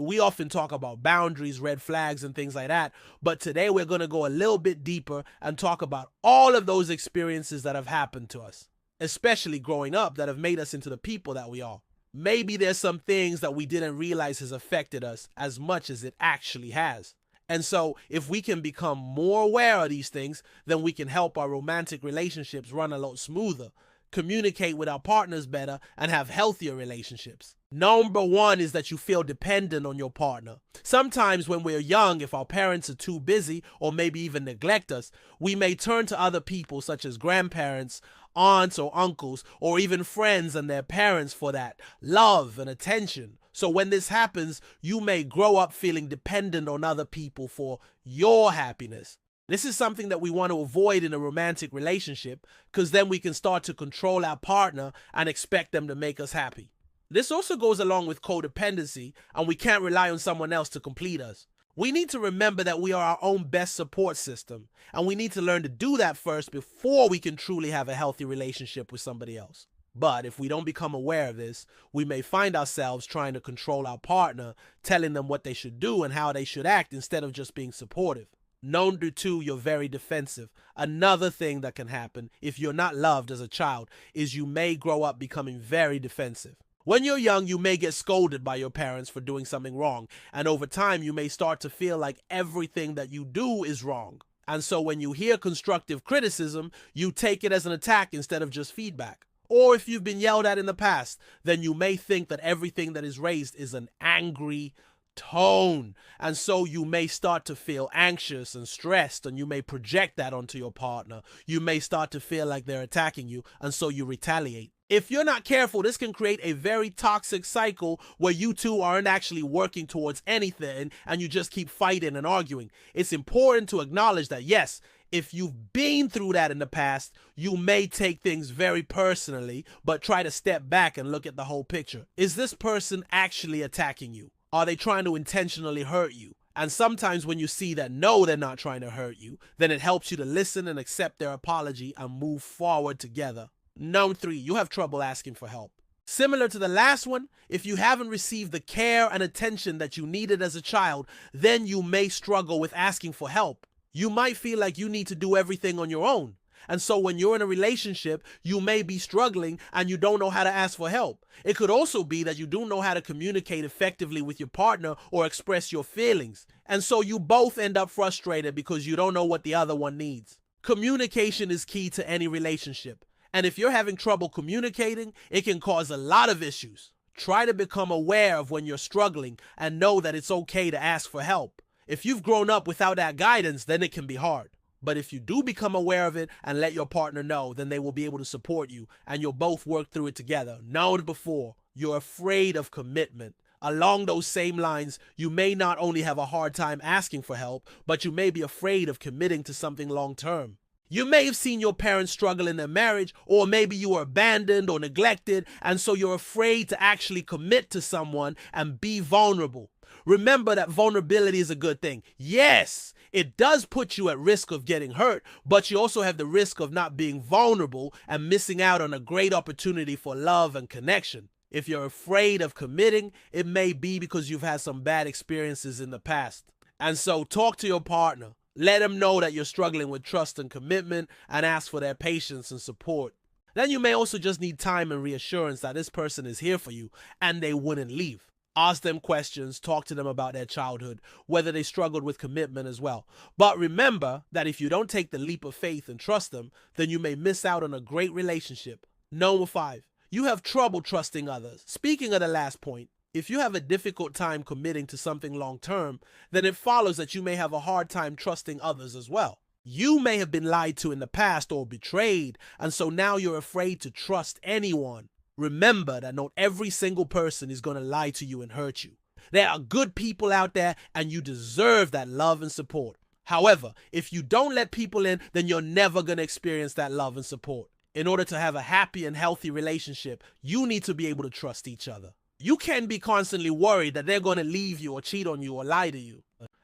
We often talk about boundaries, red flags, and things like that, but today we're going to go a little bit deeper and talk about all of those experiences that have happened to us, especially growing up, that have made us into the people that we are. Maybe there's some things that we didn't realize has affected us as much as it actually has. And so if we can become more aware of these things, then we can help our romantic relationships run a lot smoother, communicate with our partners better, and have healthier relationships. Number one is that you feel dependent on your partner. Sometimes when we're young, if our parents are too busy or maybe even neglect us, we may turn to other people such as grandparents, aunts or uncles, or even friends and their parents for that love and attention. So when this happens, you may grow up feeling dependent on other people for your happiness. This is something that we want to avoid in a romantic relationship, because then we can start to control our partner and expect them to make us happy. This also goes along with codependency, and we can't rely on someone else to complete us. We need to remember that we are our own best support system, and we need to learn to do that first before we can truly have a healthy relationship with somebody else. But if we don't become aware of this, we may find ourselves trying to control our partner, telling them what they should do and how they should act instead of just being supportive. Number two, you're very defensive. Another thing that can happen if you're not loved as a child is you may grow up becoming very defensive. When you're young, you may get scolded by your parents for doing something wrong, and over time you may start to feel like everything that you do is wrong. And so when you hear constructive criticism, you take it as an attack instead of just feedback. Or if you've been yelled at in the past, then you may think that everything that is raised is an angry tone. And so you may start to feel anxious and stressed, and you may project that onto your partner. You may start to feel like they're attacking you, and so you retaliate. If you're not careful, this can create a very toxic cycle where you two aren't actually working towards anything and you just keep fighting and arguing. It's important to acknowledge that, yes, if you've been through that in the past, you may take things very personally, but try to step back and look at the whole picture. Is this person actually attacking you? Are they trying to intentionally hurt you? And sometimes when you see that no, they're not trying to hurt you, then it helps you to listen and accept their apology and move forward together. Number three, you have trouble asking for help. Similar to the last one, if you haven't received the care and attention that you needed as a child, then you may struggle with asking for help. You might feel like you need to do everything on your own. And so when you're in a relationship, you may be struggling and you don't know how to ask for help. It could also be that you don't know how to communicate effectively with your partner or express your feelings. And so you both end up frustrated because you don't know what the other one needs. Communication is key to any relationship. And if you're having trouble communicating, it can cause a lot of issues. Try to become aware of when you're struggling and know that it's okay to ask for help. If you've grown up without that guidance, then it can be hard. But if you do become aware of it and let your partner know, then they will be able to support you and you'll both work through it together. Known before, you're afraid of commitment. Along those same lines, you may not only have a hard time asking for help, but you may be afraid of committing to something long term. You may have seen your parents struggle in their marriage, or maybe you were abandoned or neglected, and so you're afraid to actually commit to someone and be vulnerable. Remember that vulnerability is a good thing. Yes, it does put you at risk of getting hurt, but you also have the risk of not being vulnerable and missing out on a great opportunity for love and connection. If you're afraid of committing, it may be because you've had some bad experiences in the past. And so talk to your partner. Let them know that you're struggling with trust and commitment and ask for their patience and support. Then you may also just need time and reassurance that this person is here for you and they wouldn't leave. Ask them questions, talk to them about their childhood, whether they struggled with commitment as well. But remember that if you don't take the leap of faith and trust them, then you may miss out on a great relationship. Number 5, you have trouble trusting others. Speaking of the last point, if you have a difficult time committing to something long term, then it follows that you may have a hard time trusting others as well. You may have been lied to in the past or betrayed, and so now you're afraid to trust anyone. Remember that not every single person is going to lie to you and hurt you. There are good people out there, and you deserve that love and support. However, if you don't let people in, then you're never going to experience that love and support. In order to have a happy and healthy relationship, you need to be able to trust each other. You can't be constantly worried that they're going to leave you or cheat on you or lie to you.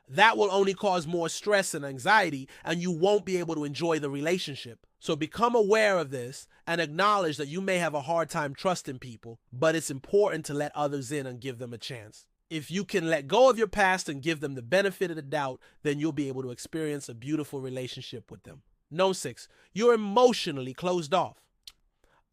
That will only cause more stress and anxiety, and you won't be able to enjoy the relationship. So become aware of this and acknowledge that you may have a hard time trusting people, but it's important to let others in and give them a chance. If you can let go of your past and give them the benefit of the doubt, then you'll be able to experience a beautiful relationship with them. No 6, you're emotionally closed off.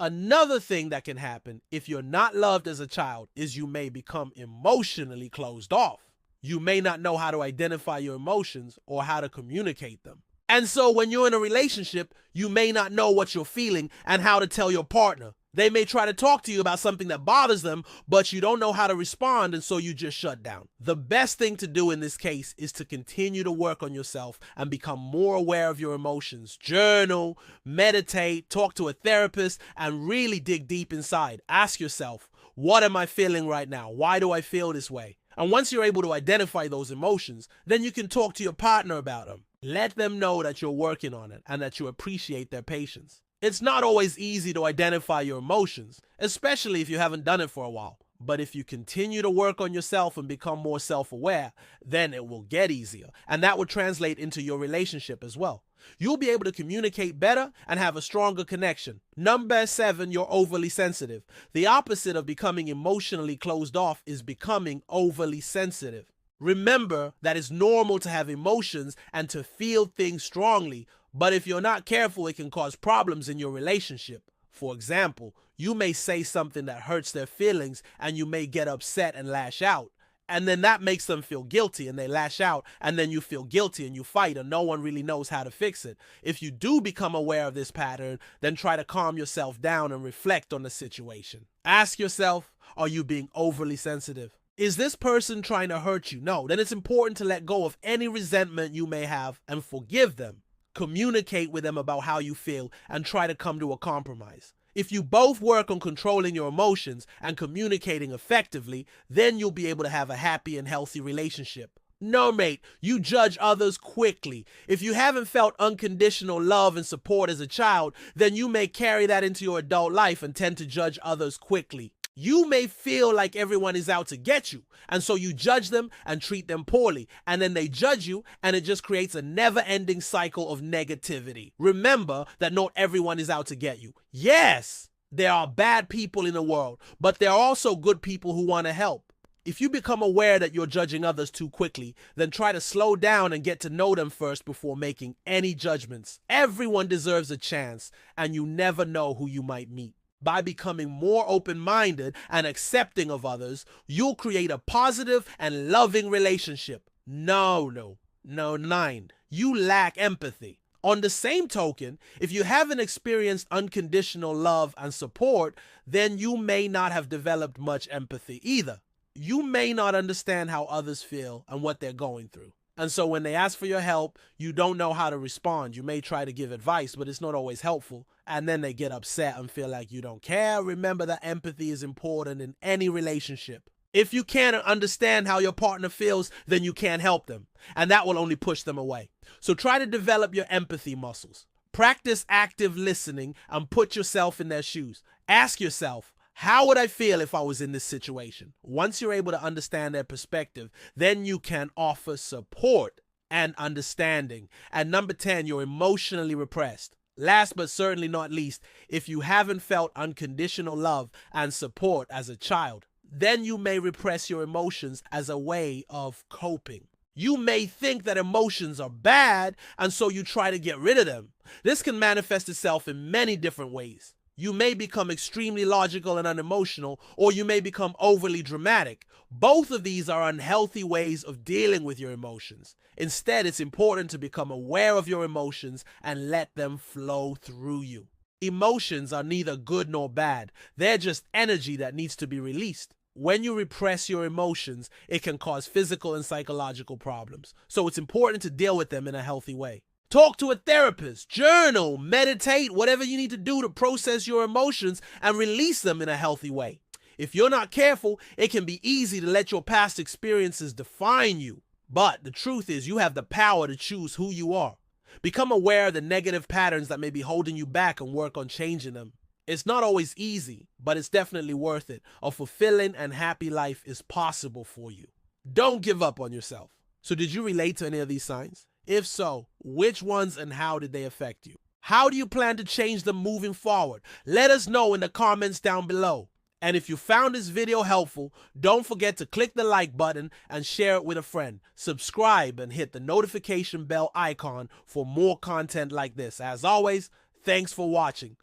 Another thing that can happen if you're not loved as a child is you may become emotionally closed off. You may not know how to identify your emotions or how to communicate them. And so when you're in a relationship, you may not know what you're feeling and how to tell your partner. They may try to talk to you about something that bothers them, but you don't know how to respond, and so you just shut down. The best thing to do in this case is to continue to work on yourself and become more aware of your emotions. Journal, meditate, talk to a therapist, and really dig deep inside. Ask yourself, what am I feeling right now? Why do I feel this way? And once you're able to identify those emotions, then you can talk to your partner about them. Let them know that you're working on it and that you appreciate their patience. It's not always easy to identify your emotions, especially if you haven't done it for a while. But if you continue to work on yourself and become more self-aware, then it will get easier. And that will translate into your relationship as well. You'll be able to communicate better and have a stronger connection. Number 7, you're overly sensitive. The opposite of becoming emotionally closed off is becoming overly sensitive. Remember that it's normal to have emotions and to feel things strongly, but if you're not careful, it can cause problems in your relationship. For example, you may say something that hurts their feelings and you may get upset and lash out. And then that makes them feel guilty and they lash out, and then you feel guilty and you fight and no one really knows how to fix it. If you do become aware of this pattern, then try to calm yourself down and reflect on the situation. Ask yourself, are you being overly sensitive? Is this person trying to hurt you? No, then it's important to let go of any resentment you may have and forgive them. Communicate with them about how you feel and try to come to a compromise. If you both work on controlling your emotions and communicating effectively, then you'll be able to have a happy and healthy relationship. No, mate, you judge others quickly. If you haven't felt unconditional love and support as a child, then you may carry that into your adult life and tend to judge others quickly. You may feel like everyone is out to get you, and so you judge them and treat them poorly, and then they judge you, and it just creates a never-ending cycle of negativity. Remember that not everyone is out to get you. Yes, there are bad people in the world, but there are also good people who want to help. If you become aware that you're judging others too quickly, then try to slow down and get to know them first before making any judgments. Everyone deserves a chance, and you never know who you might meet. By becoming more open-minded and accepting of others, you'll create a positive and loving relationship. No, 9. You lack empathy. On the same token, if you haven't experienced unconditional love and support, then you may not have developed much empathy either. You may not understand how others feel and what they're going through. And so when they ask for your help, you don't know how to respond. You may try to give advice, but it's not always helpful. And then they get upset and feel like you don't care. Remember that empathy is important in any relationship. If you can't understand how your partner feels, then you can't help them. And that will only push them away. So try to develop your empathy muscles. Practice active listening and put yourself in their shoes. Ask yourself, how would I feel if I was in this situation? Once you're able to understand their perspective, then you can offer support and understanding. And number 10, you're emotionally repressed. Last but certainly not least, if you haven't felt unconditional love and support as a child, then you may repress your emotions as a way of coping. You may think that emotions are bad, and so you try to get rid of them. This can manifest itself in many different ways. You may become extremely logical and unemotional, or you may become overly dramatic. Both of these are unhealthy ways of dealing with your emotions. Instead, it's important to become aware of your emotions and let them flow through you. Emotions are neither good nor bad. They're just energy that needs to be released. When you repress your emotions, it can cause physical and psychological problems. So it's important to deal with them in a healthy way. Talk to a therapist, journal, meditate, whatever you need to do to process your emotions and release them in a healthy way. If you're not careful, it can be easy to let your past experiences define you. But the truth is, you have the power to choose who you are. Become aware of the negative patterns that may be holding you back and work on changing them. It's not always easy, but it's definitely worth it. A fulfilling and happy life is possible for you. Don't give up on yourself. So did you relate to any of these signs? If so, which ones and how did they affect you? How do you plan to change them moving forward? Let us know in the comments down below. And if you found this video helpful, don't forget to click the like button and share it with a friend. Subscribe and hit the notification bell icon for more content like this. As always, thanks for watching.